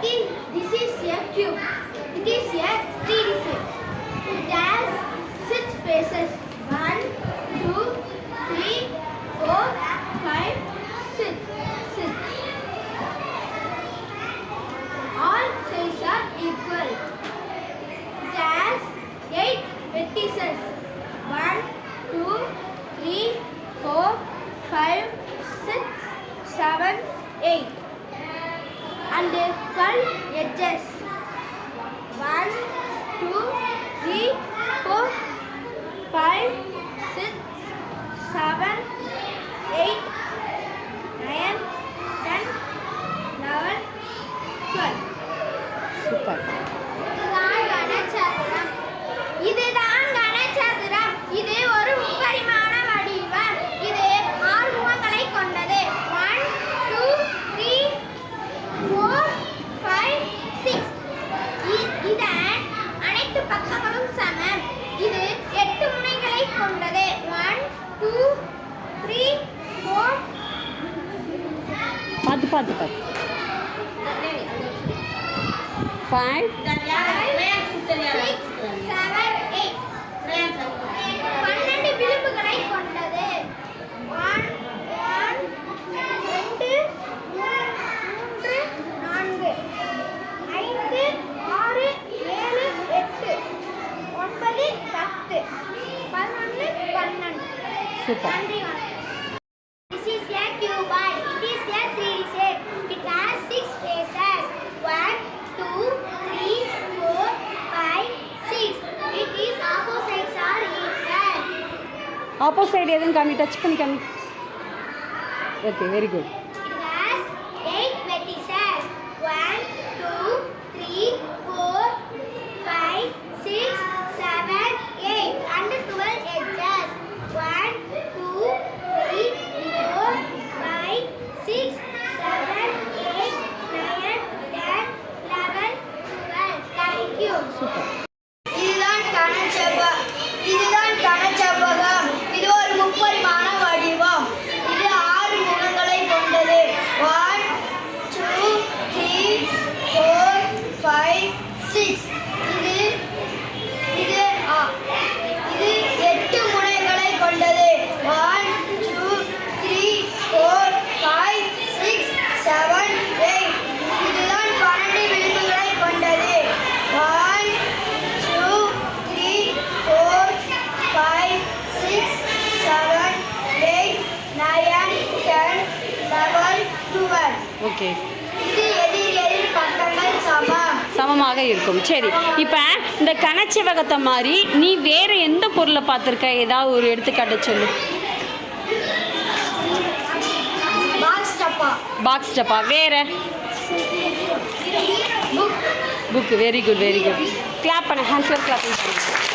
This is a cube. It is a 3D shape. It has 6 faces. 1, 2, 3, 4, 5, 6. All sides are equal. It has 8 vertices. 1, 2, 3, 4, 5, 6, 7, 8. And 12 edges. 1, 2, 3, 4, 5, 6, 7, 8, 9, 10, 11, 12. Super. இதுதான் கனசதுரம். இது ஒரு முப்பரிமாண வடிவம். இது 6 முகங்களை கொண்டது. 1, 2, 3, 4, 5, 6. இதன் அனைத்து பக்கங்களும் சமம். இது 8 முனைகளை கொண்டது. 1, 2, 3, 4. பார்த்து 5 6, 7, 8. 12 விளிம்புகளை கொண்டது. 1, 2, 3, 4, 5, 6, 7, 8, 9, 10, 11, 12. சூப்பர். நன்றி. This is a cuboid. It is a 3D shape. It has 6 faces. 1, 2, 3, 4, 5, 6. It is opposites are equal. Opposite எதுவும் காமி, டச் பண்ணி காமி. Okay, very good. It has 8 vertices. 1, 2, 3, 4, 5, 6, 7, 8 and 12 edges. 1, 2, 3, 4, 5, 6, 7, 8, 9, 10, 11, 12. Thank you. Super. இதுதான் கனசெவ்வகம். இது ஒரு முப்பரிமாண வடிவம். இது 6 முகங்களை கொண்டது. 1, 2, 3, 4, 5, 6. இது 8 முனைகளை கொண்டது. 1, 2, 3, 4, 5, 6, 7, 8. இதுதான் 12 விளிம்புகளை கொண்டது. 1, 2, 3, 4, 5, 6, 7, 8, 9, 10, 11, 12. ஓகே, இது எதிர் பக்கங்கள் சமமாக இருக்கும். சரி, இப்போ இந்த கனச்செவ்வகத்தை மாதிரி நீ வேற எந்த பொருளை பார்த்துருக்க? ஏதாவது ஒரு எடுத்துக்காட்டு சொல்லு. பாக்ஸ் டப்பா. வேற? புக். Very good. கிளாப் பண்ண. ஹேண்ட்ஸ்ல கிளாப் பண்ணு.